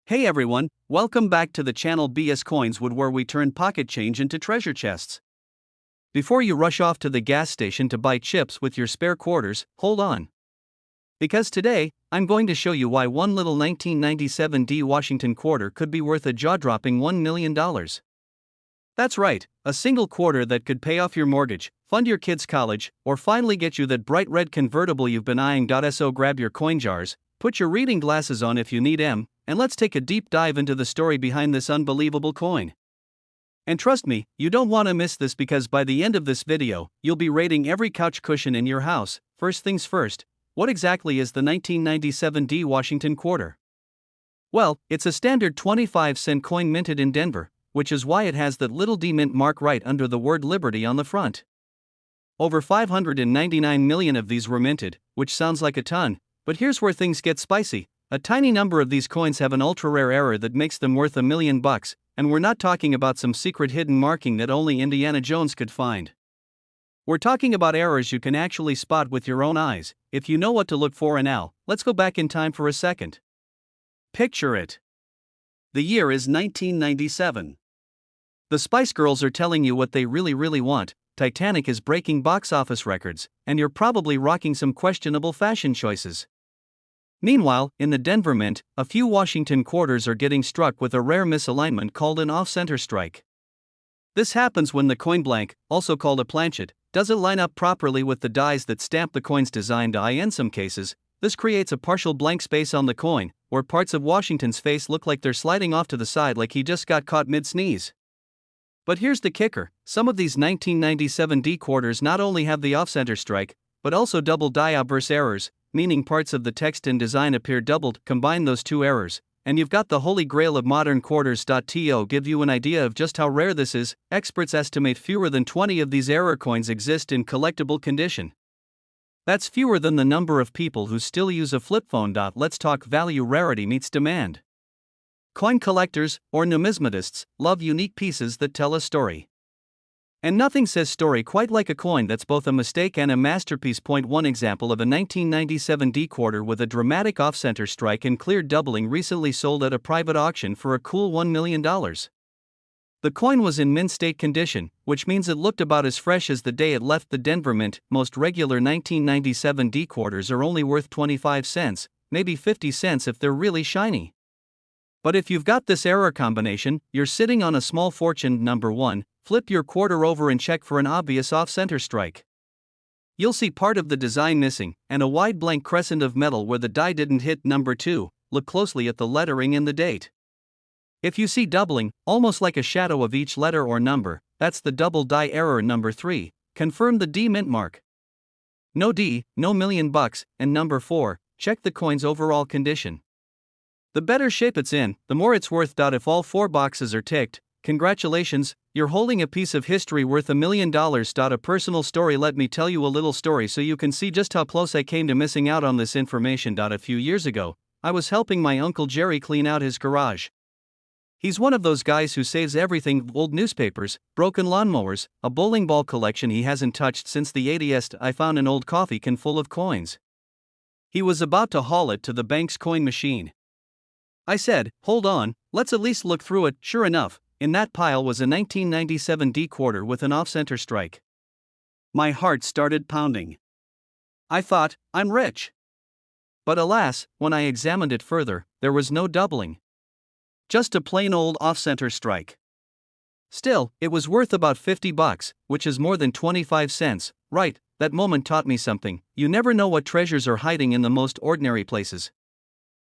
Hey everyone, welcome back to the channel BS Coins Wood, where we turn pocket change into treasure chests. Before you rush off to the gas station to buy chips with your spare quarters, hold on. Because today, I'm going to show you why one little 1997 D Washington quarter could be worth a jaw-dropping $1 million. That's right, a single quarter that could pay off your mortgage, fund your kids' college, or finally get you that bright red convertible you've been eyeing. So grab your coin jars, put your reading glasses on if you need them, and let's take a deep dive into the story behind this unbelievable coin. And trust me, you don't want to miss this, because by the end of this video, you'll be rating every couch cushion in your house. First things first, what exactly is the 1997 D Washington quarter? Well, it's a standard 25-cent coin minted in Denver, which is why it has that little D mint mark right under the word Liberty on the front. Over 599 million of these were minted, which sounds like a ton, but here's where things get spicy. A tiny number of these coins have an ultra-rare error that makes them worth $1 million, and we're not talking about some secret hidden marking that only Indiana Jones could find. We're talking about errors you can actually spot with your own eyes, if you know what to look for. And now, let's go back in time for a second. Picture it. The year is 1997. The Spice Girls are telling you what they really want, Titanic is breaking box office records, and you're probably rocking some questionable fashion choices. Meanwhile, in the Denver Mint, a few Washington quarters are getting struck with a rare misalignment called an off-center strike. This happens when the coin blank, also called a planchet, doesn't line up properly with the dies that stamp the coin's designed die. In some cases, this creates a partial blank space on the coin, where parts of Washington's face look like they're sliding off to the side, like he just got caught mid-sneeze. But here's the kicker, some of these 1997 D quarters not only have the off-center strike, but also double die obverse errors, meaning parts of the text and design appear doubled. Combine those two errors, and you've got the holy grail of modern quarters. To give you an idea of just how rare this is, experts estimate fewer than 20 of these error coins exist in collectible condition. That's fewer than the number of people who still use a flip phone. Let's talk value. Rarity meets demand. Coin collectors, or numismatists, love unique pieces that tell a story. And nothing says story quite like a coin that's both a mistake and a masterpiece. One example of a 1997 D quarter with a dramatic off-center strike and clear doubling recently sold at a private auction for a cool $1 million. The coin was in mint state condition, which means it looked about as fresh as the day it left the Denver Mint. Most regular 1997 D quarters are only worth 25 cents, maybe 50 cents if they're really shiny. But if you've got this error combination, you're sitting on a small fortune. Number 1, flip your quarter over and check for an obvious off-center strike. You'll see part of the design missing, and a wide blank crescent of metal where the die didn't hit. Number 2, look closely at the lettering and the date. If you see doubling, almost like a shadow of each letter or number, that's the double die error. Number 3, confirm the D mint mark. No D, no $1 million, and number 4, check the coin's overall condition. The better shape it's in, the more it's worth. If all 4 boxes are ticked, congratulations, you're holding a piece of history worth $1 million. A personal story. Let me tell you a little story so you can see just how close I came to missing out on this information. A few years ago, I was helping my Uncle Jerry clean out his garage. He's one of those guys who saves everything: old newspapers, broken lawnmowers, a bowling ball collection he hasn't touched since the 80s. I found an old coffee can full of coins. He was about to haul it to the bank's coin machine. I said, hold on, let's at least look through it. Sure enough, in that pile was a 1997 D quarter with an off-center strike. My heart started pounding. I thought, I'm rich. But alas, when I examined it further, there was no doubling. Just a plain old off-center strike. Still, it was worth about $50, which is more than 25 cents, right? That moment taught me something: you never know what treasures are hiding in the most ordinary places.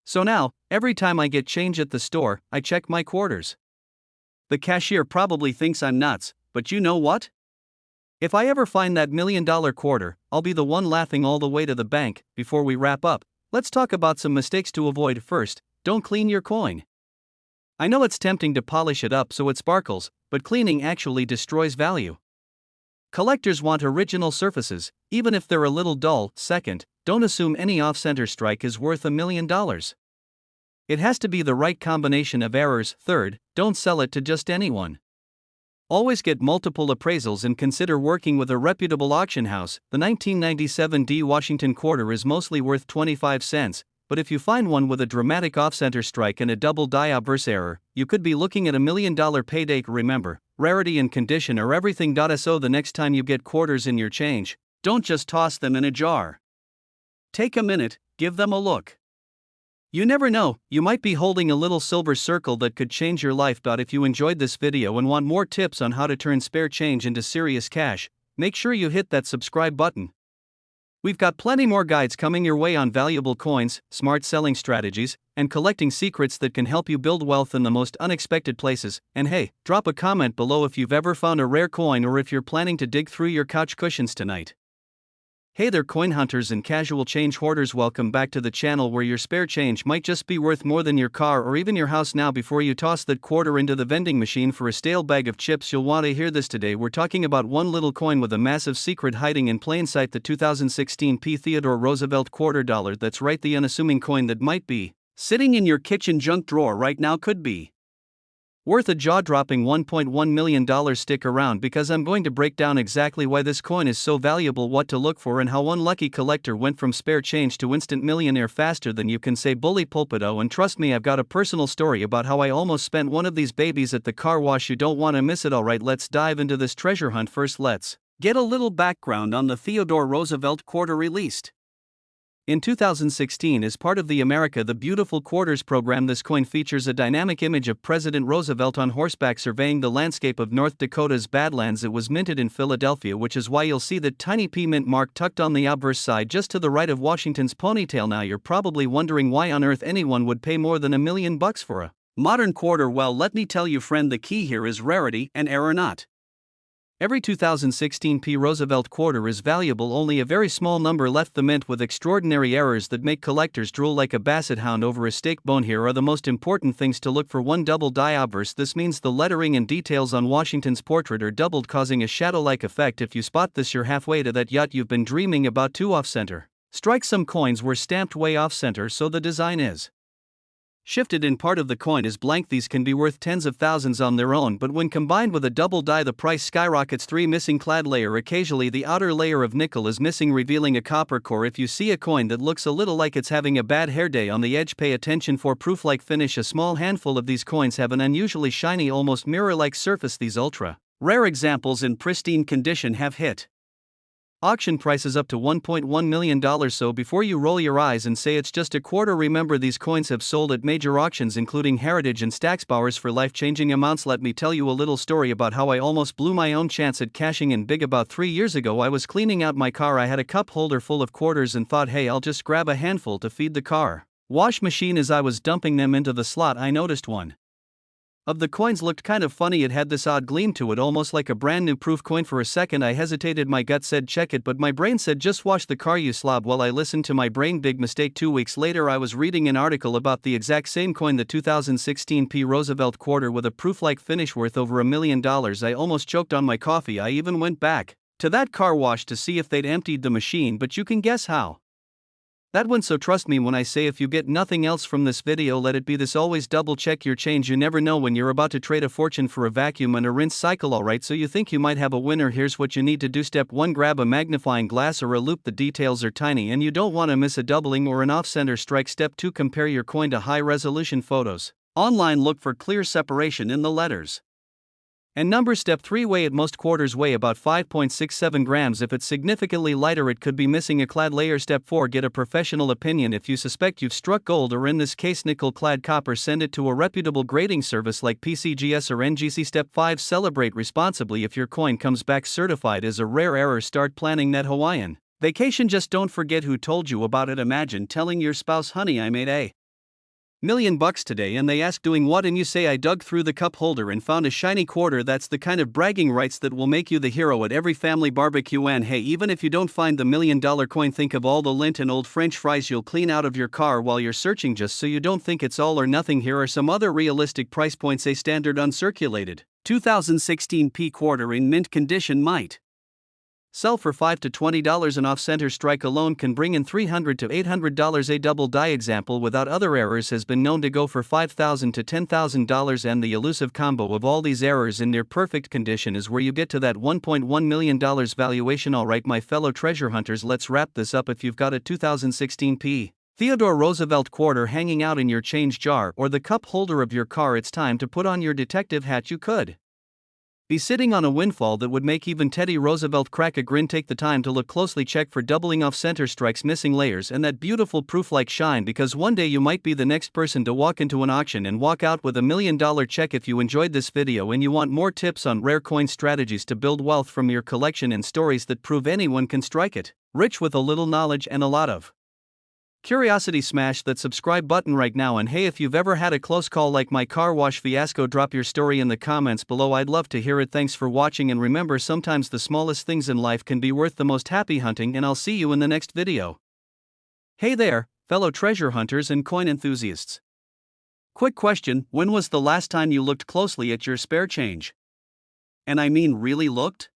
So now, every time I get change at the store, I check my quarters. The cashier probably thinks I'm nuts, but you know what? If I ever find that $1 million quarter, I'll be the one laughing all the way to the bank. Before we wrap up, let's talk about some mistakes to avoid. First, don't clean your coin. I know it's tempting to polish it up so it sparkles, but cleaning actually destroys value. Collectors want original surfaces, even if they're a little dull. Second, don't assume any off-center strike is worth $1 million. It has to be the right combination of errors. Third, don't sell it to just anyone. Always get multiple appraisals and consider working with a reputable auction house. The 1997 D Washington quarter is mostly worth 25 cents, but if you find one with a dramatic off-center strike and a double die obverse error, you could be looking at a $1 million payday. Remember, rarity and condition are everything. So the next time you get quarters in your change, don't just toss them in a jar. Take a minute, give them a look. You never know, you might be holding a little silver circle that could change your life. If you enjoyed this video and want more tips on how to turn spare change into serious cash, make sure you hit that subscribe button. We've got plenty more guides coming your way on valuable coins, smart selling strategies, and collecting secrets that can help you build wealth in the most unexpected places. And hey, drop a comment below if you've ever found a rare coin or if you're planning to dig through your couch cushions tonight. Hey there, coin hunters and casual change hoarders, welcome back to the channel where your spare change might just be worth more than your car or even your house. Now, before you toss that quarter into the vending machine for a stale bag of chips, you'll want to hear this. Today we're talking about one little coin with a massive secret hiding in plain sight, the 2016 P Theodore Roosevelt quarter dollar. That's right, the unassuming coin that might be sitting in your kitchen junk drawer right now could be worth a jaw-dropping $1.1 million. Stick around because I'm going to break down exactly why this coin is so valuable, what to look for, and how one lucky collector went from spare change to instant millionaire faster than you can say bully pulpito. And trust me, I've got a personal story about how I almost spent one of these babies at the car wash. You don't want to miss it. Alright, let's dive into this treasure hunt. First, let's get a little background on the Theodore Roosevelt quarter released in 2016 as part of the America the Beautiful Quarters program. This coin features a dynamic image of President Roosevelt on horseback surveying the landscape of North Dakota's Badlands. It was minted in Philadelphia, which is why you'll see that tiny P mint mark tucked on the obverse side just to the right of Washington's ponytail. Now you're probably wondering why on earth anyone would pay more than $1 million for a modern quarter. Well, let me tell you, friend, the key here is rarity and error not. Every 2016 P Roosevelt quarter is valuable, only a very small number left the mint with extraordinary errors that make collectors drool like a basset hound over a steak bone. Here are the most important things to look for. 1. Double die obverse. This means the lettering and details on Washington's portrait are doubled, causing a shadow-like effect. If you spot this, you're halfway to that yacht you've been dreaming about. 2. Off-center strike. Some coins were stamped way off-center, so the design is shifted and part of the coin is blank. These can be worth tens of thousands on their own, but when combined with a double die, the price skyrockets. 3. Missing clad layer. Occasionally the outer layer of nickel is missing, revealing a copper core. If you see a coin that looks a little like it's having a bad hair day on the edge, pay attention. 4. Proof-like finish. A small handful of these coins have an unusually shiny, almost mirror-like surface. These ultra rare examples in pristine condition have hit auction prices up to $1.1 million. So before you roll your eyes and say it's just a quarter, remember these coins have sold at major auctions including Heritage and Stacksbowers for life-changing amounts. Let me tell you a little story about how I almost blew my own chance at cashing in big. About 3 years ago, I was cleaning out my car. I had a cup holder full of quarters and thought, hey, I'll just grab a handful to feed the car wash machine. As I was dumping them into the slot, I noticed one of the coins looked kind of funny. It had this odd gleam to it, almost like a brand new proof coin. For a second I hesitated. My gut said check it, but my brain said just wash the car, you slob. Well, I listened to my brain. Big mistake. 2 weeks later I was reading an article about the exact same coin, the 2016 P Roosevelt quarter with a proof-like finish worth over $1 million. I almost choked on my coffee. I even went back to that car wash to see if they'd emptied the machine, but you can guess how that went. So trust me when I say if you get nothing else from this video, let it be this: always double check your change. You never know when you're about to trade a fortune for a vacuum and a rinse cycle. Alright, so you think you might have a winner. Here's what you need to do. Step 1. Grab a magnifying glass or a loupe. The details are tiny and you don't want to miss a doubling or an off-center strike. Step 2. Compare your coin to high-resolution photos online. Look for clear separation in the letters and numbers. Step 3. Weigh it. Most quarters weigh about 5.67 grams. If it's significantly lighter, it could be missing a clad layer. Step 4. Get a professional opinion. If you suspect you've struck gold, or in this case nickel-clad copper, send it to a reputable grading service like PCGS or NGC. Step 5. Celebrate responsibly. If your coin comes back certified as a rare error, start planning that Hawaiian vacation. Just don't forget who told you about it. Imagine telling your spouse, honey, I made $1 million today, and they ask, doing what? And you say, I dug through the cup holder and found a shiny quarter. That's the kind of bragging rights that will make you the hero at every family barbecue. And hey, even if you don't find the $1 million coin, think of all the lint and old French fries you'll clean out of your car while you're searching. Just so you don't think it's all or nothing, here are some other realistic price points. A standard uncirculated 2016 P quarter in mint condition might sell for $5 to $20. An off-center strike alone can bring in $300 to $800. A double die example without other errors has been known to go for $5,000 to $10,000, and the elusive combo of all these errors in near perfect condition is where you get to that $1.1 million valuation. Alright, my fellow treasure hunters, let's wrap this up. If you've got a 2016 P Theodore Roosevelt quarter hanging out in your change jar or the cup holder of your car. It's time to put on your detective hat. You could be sitting on a windfall that would make even Teddy Roosevelt crack a grin. Take the time to look closely, check for doubling off center strikes, missing layers, and that beautiful proof-like shine, because one day you might be the next person to walk into an auction and walk out with $1 million check. If you enjoyed this video and you want more tips on rare coin strategies to build wealth from your collection and stories that prove anyone can strike it rich with a little knowledge and a lot of curiosity, smash that subscribe button right now. And hey, if you've ever had a close call like my car wash fiasco, drop your story in the comments below. I'd love to hear it. Thanks for watching, and remember, sometimes the smallest things in life can be worth the most. Happy hunting, and I'll see you in the next video. Hey there, fellow treasure hunters and coin enthusiasts. Quick question: when was the last time you looked closely at your spare change? And I mean really looked?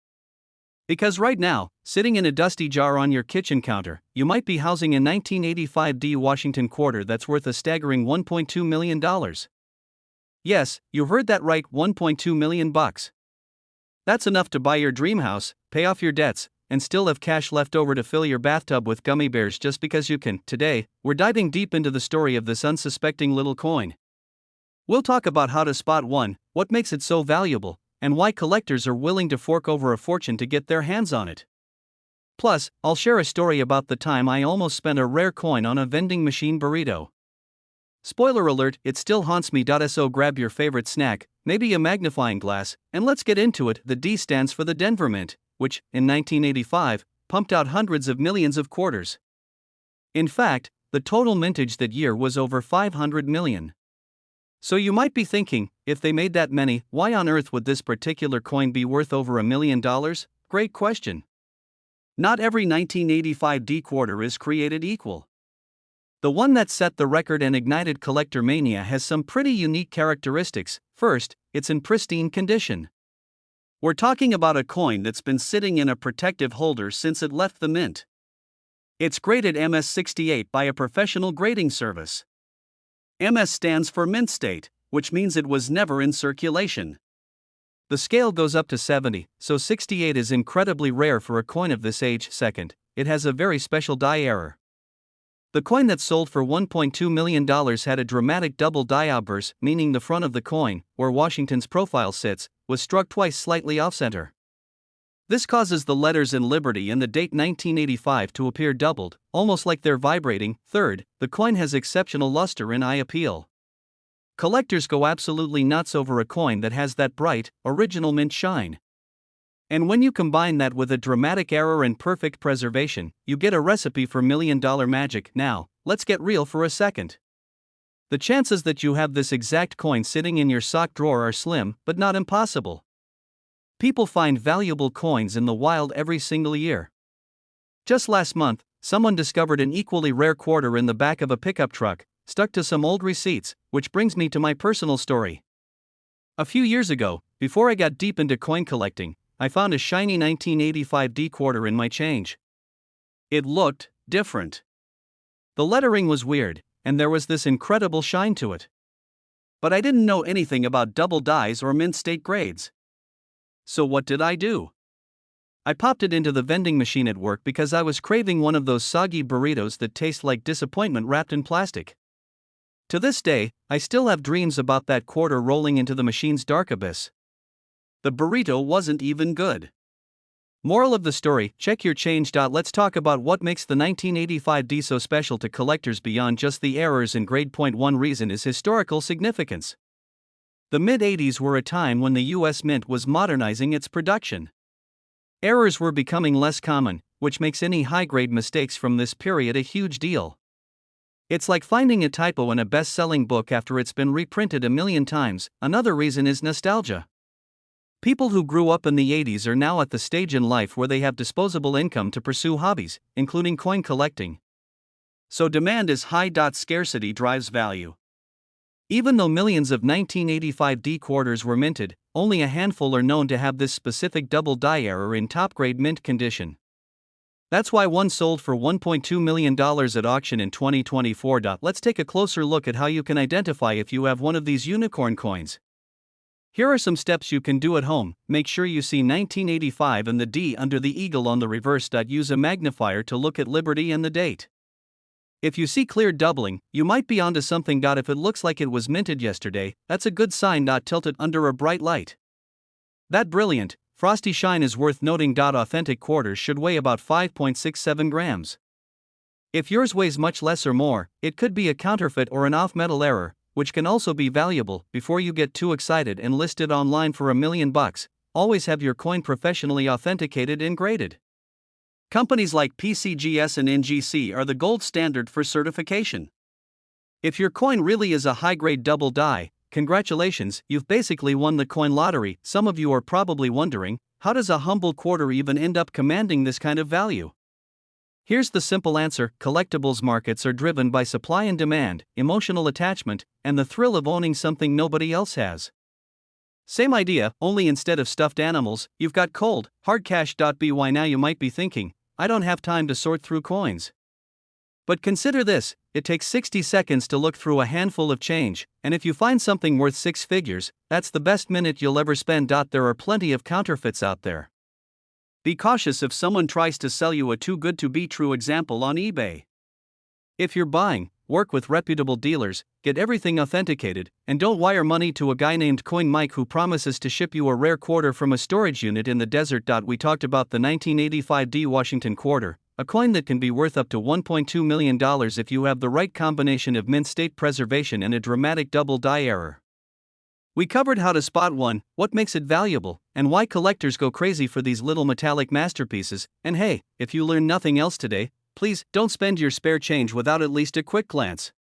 Because right now, sitting in a dusty jar on your kitchen counter, you might be housing a 1985 D Washington quarter that's worth a staggering $1.2 million. Yes, you heard that right, $1.2 million. That's enough to buy your dream house, pay off your debts, and still have cash left over to fill your bathtub with gummy bears just because you can. Today, we're diving deep into the story of this unsuspecting little coin. We'll talk about how to spot one, what makes it so valuable, and why collectors are willing to fork over a fortune to get their hands on it. Plus, I'll share a story about the time I almost spent a rare coin on a vending machine burrito. Spoiler alert, it still haunts me. So grab your favorite snack, maybe a magnifying glass, and let's get into it. The D stands for the Denver Mint, which, in 1985, pumped out hundreds of millions of quarters. In fact, the total mintage that year was over 500 million. So you might be thinking, if they made that many, why on earth would this particular coin be worth over $1 million? Great question. Not every 1985 D quarter is created equal. The one that set the record and ignited collector mania has some pretty unique characteristics. First, it's in pristine condition. We're talking about a coin that's been sitting in a protective holder since it left the mint. It's graded MS-68 by a professional grading service. MS stands for mint state, which means it was never in circulation. The scale goes up to 70, so 68 is incredibly rare for a coin of this age. Second, it has a very special die error. The coin that sold for $1.2 million had a dramatic double die obverse, meaning the front of the coin, where Washington's profile sits, was struck twice slightly off-center. This causes the letters in Liberty and the date 1985 to appear doubled, almost like they're vibrating. Third, the coin has exceptional luster and eye appeal. Collectors go absolutely nuts over a coin that has that bright, original mint shine. And when you combine that with a dramatic error and perfect preservation, you get a recipe for $1 million magic. Now, let's get real for a second. The chances that you have this exact coin sitting in your sock drawer are slim, but not impossible. People find valuable coins in the wild every single year. Just last month, someone discovered an equally rare quarter in the back of a pickup truck, stuck to some old receipts, which brings me to my personal story. A few years ago, before I got deep into coin collecting, I found a shiny 1985 D quarter in my change. It looked different. The lettering was weird, and there was this incredible shine to it. But I didn't know anything about double dies or mint state grades. So what did I do? I popped it into the vending machine at work because I was craving one of those soggy burritos that taste like disappointment wrapped in plastic. To this day, I still have dreams about that quarter rolling into the machine's dark abyss. The burrito wasn't even good. Moral of the story: check your change. Let's talk about what makes the 1985 D so special to collectors beyond just the errors in grade. Point one reason is historical significance. The mid-80s were a time when the U.S. Mint was modernizing its production. Errors were becoming less common, which makes any high-grade mistakes from this period a huge deal. It's like finding a typo in a best-selling book after it's been reprinted 1,000,000 times. Another reason is nostalgia. People who grew up in the 80s are now at the stage in life where they have disposable income to pursue hobbies, including coin collecting. So demand is high. Scarcity drives value. Even though millions of 1985 D quarters were minted, only a handful are known to have this specific double die error in top-grade mint condition. That's why one sold for $1.2 million at auction in 2024. Let's take a closer look at how you can identify if you have one of these unicorn coins. Here are some steps you can do at home. Make sure you see 1985 and the D under the eagle on the reverse. Use a magnifier to look at Liberty and the date. If you see clear doubling, you might be onto something. If it looks like it was minted yesterday, that's a good sign. Tilt it under a bright light. That brilliant, frosty shine is worth noting. Authentic quarters should weigh about 5.67 grams. If yours weighs much less or more, it could be a counterfeit or an off-metal error, which can also be valuable. Before you get too excited and list it online for $1 million, always have your coin professionally authenticated and graded. Companies like PCGS and NGC are the gold standard for certification. If your coin really is a high-grade double die, congratulations, you've basically won the coin lottery. Some of you are probably wondering, how does a humble quarter even end up commanding this kind of value? Here's the simple answer: collectibles markets are driven by supply and demand, emotional attachment, and the thrill of owning something nobody else has. Same idea, only instead of stuffed animals, you've got cold, hard cash. By now you might be thinking, I don't have time to sort through coins. But consider this: it takes 60 seconds to look through a handful of change, and if you find something worth 6 figures, that's the best minute you'll ever spend. There are plenty of counterfeits out there. Be cautious if someone tries to sell you a too good to be true example on eBay. If you're buying, work with reputable dealers, get everything authenticated, and don't wire money to a guy named Coin Mike who promises to ship you a rare quarter from a storage unit in the desert. We talked about the 1985 D Washington quarter, a coin that can be worth up to $1.2 million if you have the right combination of mint state preservation and a dramatic double die error. We covered how to spot one, what makes it valuable, and why collectors go crazy for these little metallic masterpieces. And hey, if you learned nothing else today, please don't spend your spare change without at least a quick glance.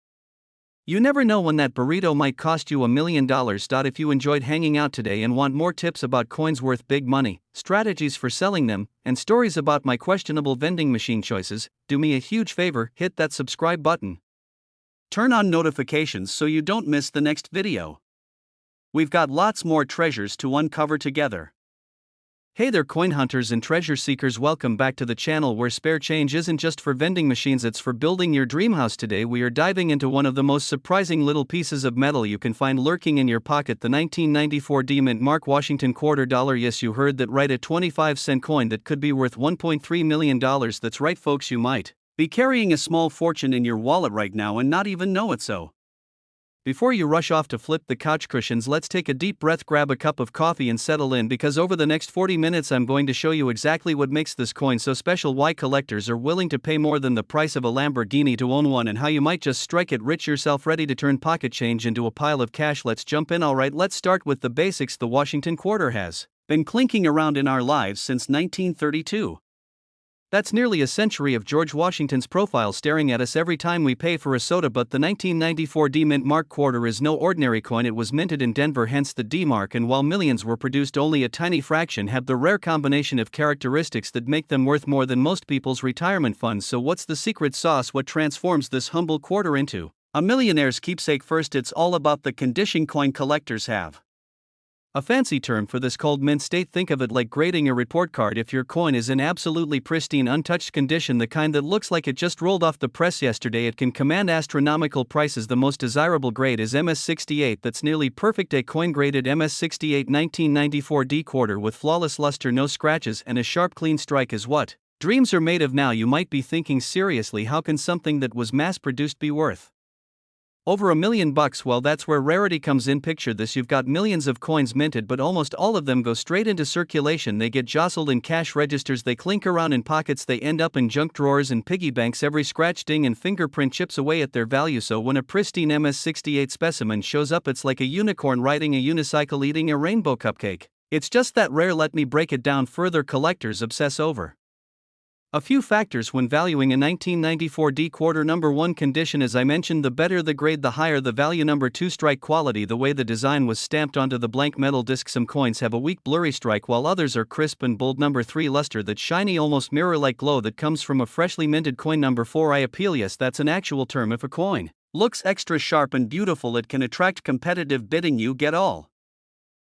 You never know when that burrito might cost you $1 million. If you enjoyed hanging out today and want more tips about coins worth big money, strategies for selling them, and stories about my questionable vending machine choices, do me a huge favor: hit that subscribe button. Turn on notifications so you don't miss the next video. We've got lots more treasures to uncover together. Hey there, coin hunters and treasure seekers, welcome back to the channel where spare change isn't just for vending machines, it's for building your dream house. Today we are diving into one of the most surprising little pieces of metal you can find lurking in your pocket: the 1994 D Mint Mark Washington quarter dollar. Yes, you heard that right, a 25-cent coin that could be worth $1.3 million. That's right folks, you might be carrying a small fortune in your wallet right now and not even know it. So before you rush off to flip the couch cushions, let's take a deep breath, grab a cup of coffee and settle in, because over the next 40 minutes I'm going to show you exactly what makes this coin so special, why collectors are willing to pay more than the price of a Lamborghini to own one, and how you might just strike it rich yourself, ready to turn pocket change into a pile of cash. Let's jump in. Alright, let's start with the basics. The Washington quarter has been clinking around in our lives since 1932. That's nearly a century of George Washington's profile staring at us every time we pay for a soda. But the 1994 D Mint Mark quarter is no ordinary coin. It was minted in Denver, hence the D Mark, and while millions were produced, only a tiny fraction have the rare combination of characteristics that make them worth more than most people's retirement funds. So what's the secret sauce? What transforms this humble quarter into a millionaire's keepsake? First, it's all about the condition coin collectors have a fancy term for this called mint state. Think of it like grading a report card. If your coin is in absolutely pristine, untouched condition, the kind that looks like it just rolled off the press yesterday, it can command astronomical prices. The most desirable grade is MS68. That's nearly perfect. A coin graded MS68 1994 D quarter with flawless luster, no scratches, and a sharp clean strike is what dreams are made of. Now you might be thinking, seriously, how can something that was mass-produced be worth over $1 million? Well, that's where rarity comes in. Picture this: you've got millions of coins minted, but almost all of them go straight into circulation. They get jostled in cash registers, they clink around in pockets, they end up in junk drawers and piggy banks. Every scratch, ding, and fingerprint chips away at their value. So when a pristine MS68 specimen shows up, it's like a unicorn riding a unicycle eating a rainbow cupcake. It's just that rare. Let me break it down further. Collectors obsess over a few factors when valuing a 1994 D quarter. Number 1, condition. As I mentioned, the better the grade, the higher the value. Number 2, strike quality, the way the design was stamped onto the blank metal disc. Some coins have a weak, blurry strike while others are crisp and bold. Number 3, luster, that shiny, almost mirror-like glow that comes from a freshly minted coin. Number 4, eye appeal. Yes, that's an actual term. If a coin looks extra sharp and beautiful, it can attract competitive bidding. You get all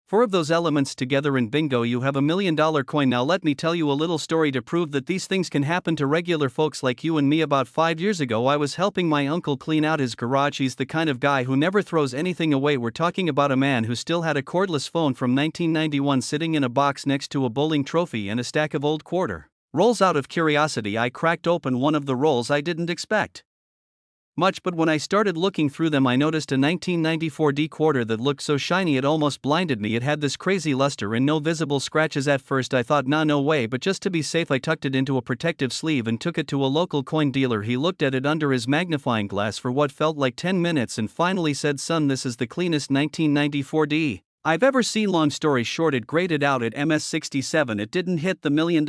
4 of those elements together and bingo, you have $1 million coin. Now let me tell you a little story to prove that these things can happen to regular folks like you and me. About 5 years ago, I was helping my uncle clean out his garage. He's the kind of guy who never throws anything away. We're talking about a man who still had a cordless phone from 1991 sitting in a box next to a bowling trophy and a stack of old quarter rolls. Out of curiosity, I cracked open one of the rolls. I didn't expect much, but when I started looking through them I noticed a 1994 D quarter that looked so shiny it almost blinded me. It had this crazy luster and no visible scratches. At first I thought nah, no way, but just to be safe I tucked it into a protective sleeve and took it to a local coin dealer. He looked at it under his magnifying glass for what felt like 10 minutes and finally said, "Son, this is the cleanest 1994 D I've ever seen." Long story short, it graded out at MS67. It didn't hit the $1 million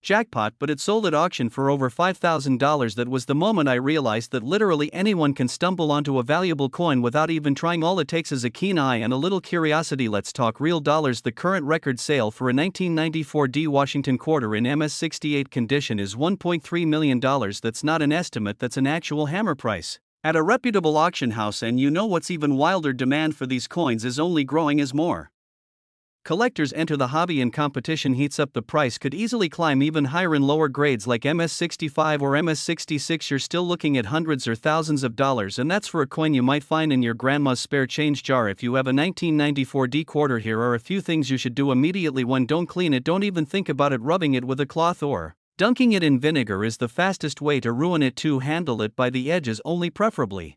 jackpot, but it sold at auction for over $5,000. That was the moment I realized that literally anyone can stumble onto a valuable coin without even trying. All it takes is a keen eye and a little curiosity. Let's talk real dollars. The current record sale for a 1994 D Washington quarter in MS68 condition is $1.3 million. That's not an estimate, that's an actual hammer price at a reputable auction house. And you know what's even wilder? Demand for these coins is only growing as more collectors enter the hobby and competition heats up. The price could easily climb even higher in lower grades like MS65 or MS66. You're still looking at hundreds or thousands of dollars, and that's for a coin you might find in your grandma's spare change jar. If you have a 1994 D quarter, here are a few things you should do immediately. 1. Don't clean it. Don't even think about it rubbing it with a cloth or dunking it in vinegar is the fastest way to ruin it. 2. Handle it by the edges only, preferably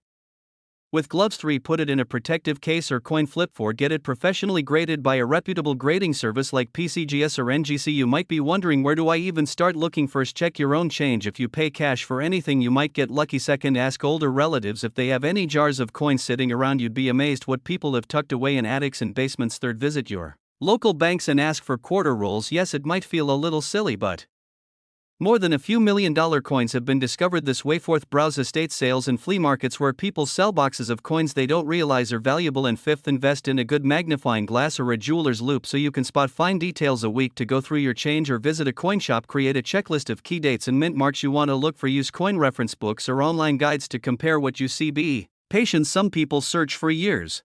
with gloves. 3. Put it in a protective case or coin flip. 4. Get it professionally graded by a reputable grading service like PCGS or NGC. You might be wondering, where do I even start looking? First, check your own change. If you pay cash for anything, you might get lucky. Second, ask older relatives if they have any jars of coins sitting around. You'd be amazed what people have tucked away in attics and basements. Third, visit your local banks and ask for quarter rolls. Yes, it might feel a little silly, but more than a few $1 million coins have been discovered this way. Fourth, browse estate sales and flea markets where people sell boxes of coins they don't realize are valuable. And fifth, invest in a good magnifying glass or a jeweler's loupe so you can spot fine details. A week to go through your change, or visit a coin shop. Create a checklist of key dates and mint marks you want to look for. Use coin reference books or online guides to compare what you see. Be patient. Some people search for years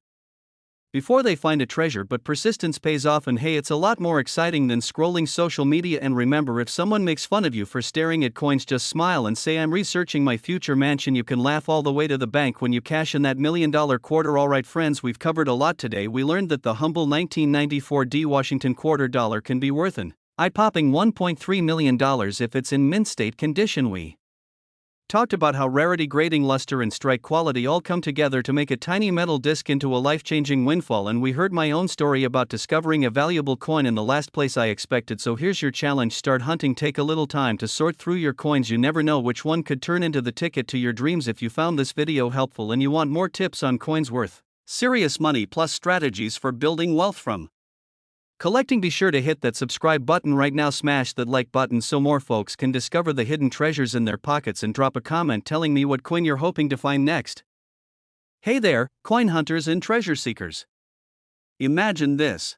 before they find a treasure, but persistence pays off. And hey, it's a lot more exciting than scrolling social media. And remember, if someone makes fun of you for staring at coins, just smile and say, "I'm researching my future mansion." You can laugh all the way to the bank when you cash in that $1 million quarter. Alright friends, we've covered a lot today. We learned that the humble 1994 D Washington quarter dollar can be worth an eye-popping $1.3 million if it's in mint state condition. We talked about how rarity, grading, luster, and strike quality all come together to make a tiny metal disc into a life-changing windfall. And we heard my own story about discovering a valuable coin in the last place I expected. So here's your challenge: start hunting. Take a little time to sort through your coins. You never know which one could turn into the ticket to your dreams. If you found this video helpful and you want more tips on coins worth serious money plus strategies for building wealth from collecting, be sure to hit that subscribe button right now. Smash that like button so more folks can discover the hidden treasures in their pockets, and drop a comment telling me what coin you're hoping to find next. Hey there, coin hunters and treasure seekers. Imagine this.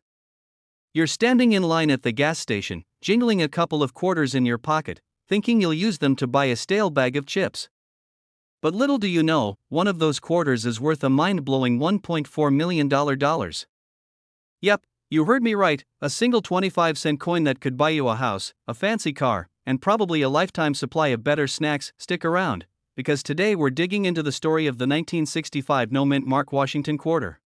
You're standing in line at the gas station, jingling a couple of quarters in your pocket, thinking you'll use them to buy a stale bag of chips. But little do you know, one of those quarters is worth a mind-blowing $1.4 million. Yep, you heard me right, a single 25-cent coin that could buy you a house, a fancy car, and probably a lifetime supply of better snacks. Stick around, because today we're digging into the story of the 1965 no mint mark Washington quarter.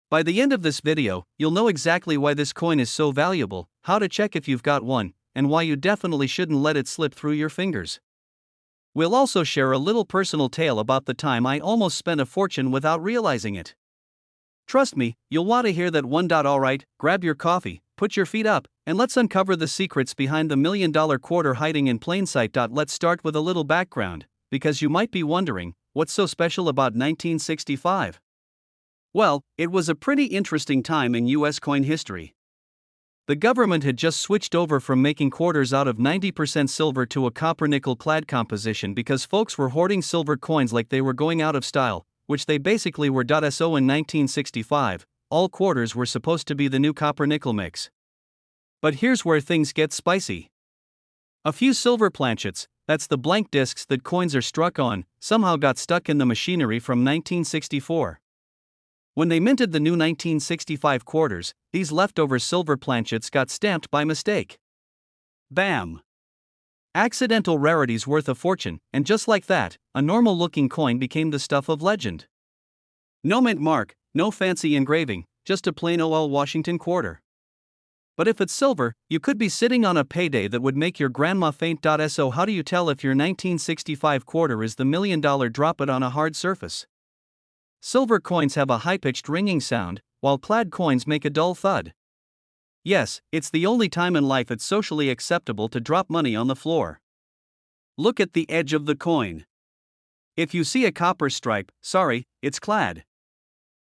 By the end of this video, you'll know exactly why this coin is so valuable, how to check if you've got one, and why you definitely shouldn't let it slip through your fingers. We'll also share a little personal tale about the time I almost spent a fortune without realizing it. Trust me, you'll want to hear that one. Alright, grab your coffee, put your feet up, and let's uncover the secrets behind the $1 million quarter hiding in plain sight. Let's start with a little background, because you might be wondering, what's so special about 1965? Well, it was a pretty interesting time in US coin history. The government had just switched over from making quarters out of 90% silver to a copper-nickel clad composition because folks were hoarding silver coins like they were going out of style, which they basically were. So in 1965, all quarters were supposed to be the new copper-nickel mix. But here's where things get spicy. A few silver planchets, that's the blank discs that coins are struck on, somehow got stuck in the machinery from 1964. When they minted the new 1965 quarters, these leftover silver planchets got stamped by mistake. Bam! Accidental rarities worth a fortune, and just like that, a normal-looking coin became the stuff of legend. No mint mark, no fancy engraving, just a plain old Washington quarter. But if it's silver, you could be sitting on a payday that would make your grandma faint. So how do you tell if your 1965 quarter is the $1 million? Drop it on a hard surface. Silver coins have a high-pitched ringing sound, while plaid coins make a dull thud. Yes, it's the only time in life it's socially acceptable to drop money on the floor. Look at the edge of the coin. If you see a copper stripe, sorry, it's clad.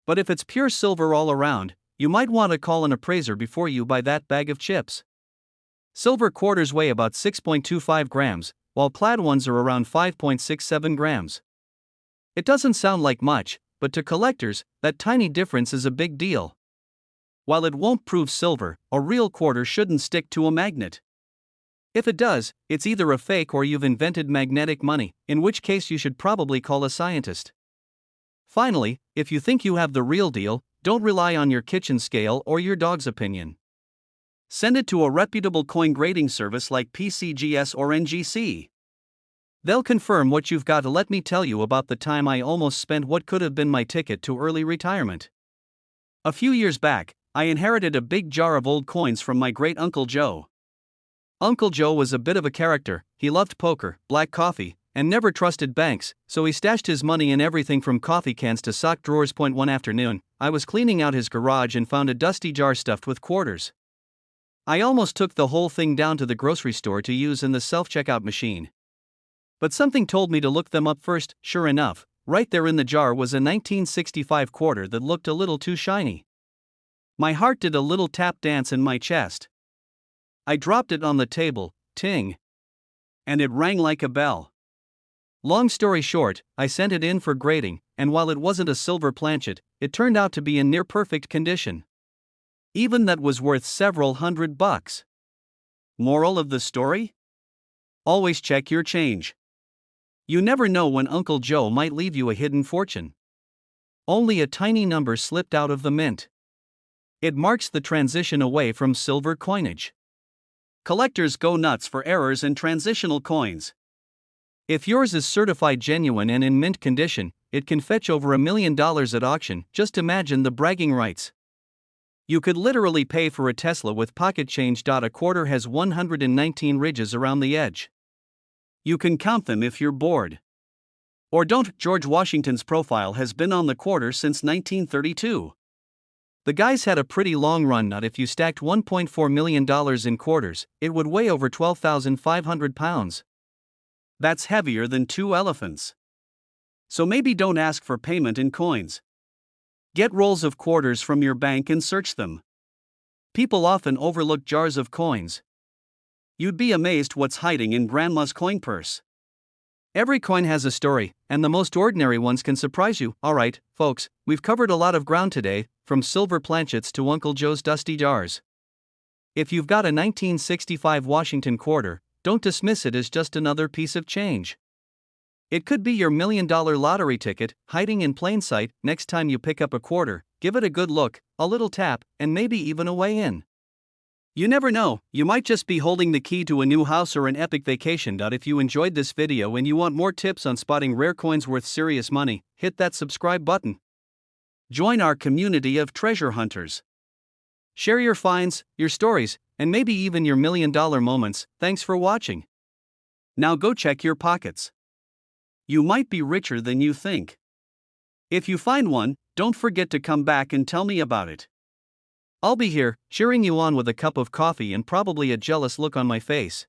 But if it's pure silver all around, you might want to call an appraiser before you buy that bag of chips. Silver quarters weigh about 6.25 grams, while plaid ones are around 5.67 grams. It doesn't sound like much, but to collectors, that tiny difference is a big deal. While it won't prove silver, a real quarter shouldn't stick to a magnet. If it does, it's either a fake or you've invented magnetic money, in which case you should probably call a scientist. Finally, if you think you have the real deal, don't rely on your kitchen scale or your dog's opinion. Send it to a reputable coin grading service like PCGS or NGC. They'll confirm what you've got. Let me tell you about the time I almost spent what could have been my ticket to early retirement. A few years back, I inherited a big jar of old coins from my great Uncle Joe. Uncle Joe was a bit of a character. He loved poker, black coffee, and never trusted banks, so he stashed his money in everything from coffee cans to sock drawers. One afternoon, I was cleaning out his garage and found a dusty jar stuffed with quarters. I almost took the whole thing down to the grocery store to use in the self-checkout machine. But something told me to look them up first. Sure enough, right there in the jar was a 1965 quarter that looked a little too shiny. My heart did a little tap dance in my chest. I dropped it on the table, ting. And it rang like a bell. Long story short, I sent it in for grading, and while it wasn't a silver planchet, it turned out to be in near-perfect condition. Even that was worth several $100. Moral of the story? Always check your change. You never know when Uncle Joe might leave you a hidden fortune. Only a tiny number slipped out of the mint. It marks the transition away from silver coinage. Collectors go nuts for errors in transitional coins. If yours is certified genuine and in mint condition, it can fetch over $1 million at auction. Just imagine the bragging rights. You could literally pay for a Tesla with pocket change. A quarter has 119 ridges around the edge. You can count them if you're bored. Or don't. George Washington's profile has been on the quarter since 1932. The guy's had a pretty long run. Not if you stacked $1.4 million in quarters, it would weigh over 12,500 pounds. That's heavier than 2 elephants. So maybe don't ask for payment in coins. Get rolls of quarters from your bank and search them. People often overlook jars of coins. You'd be amazed what's hiding in grandma's coin purse. Every coin has a story, and the most ordinary ones can surprise you. Alright, folks, we've covered a lot of ground today, from silver planchets to Uncle Joe's dusty jars. If you've got a 1965 Washington quarter, don't dismiss it as just another piece of change. It could be your $1 million lottery ticket, hiding in plain sight. Next time you pick up a quarter, give it a good look, a little tap, and maybe even a way in. You never know, you might just be holding the key to a new house or an epic vacation. If you enjoyed this video and you want more tips on spotting rare coins worth serious money, hit that subscribe button. Join our community of treasure hunters. Share your finds, your stories, and maybe even your $1 million moments. Thanks for watching. Now go check your pockets. You might be richer than you think. If you find one, don't forget to come back and tell me about it. I'll be here, cheering you on with a cup of coffee and probably a jealous look on my face.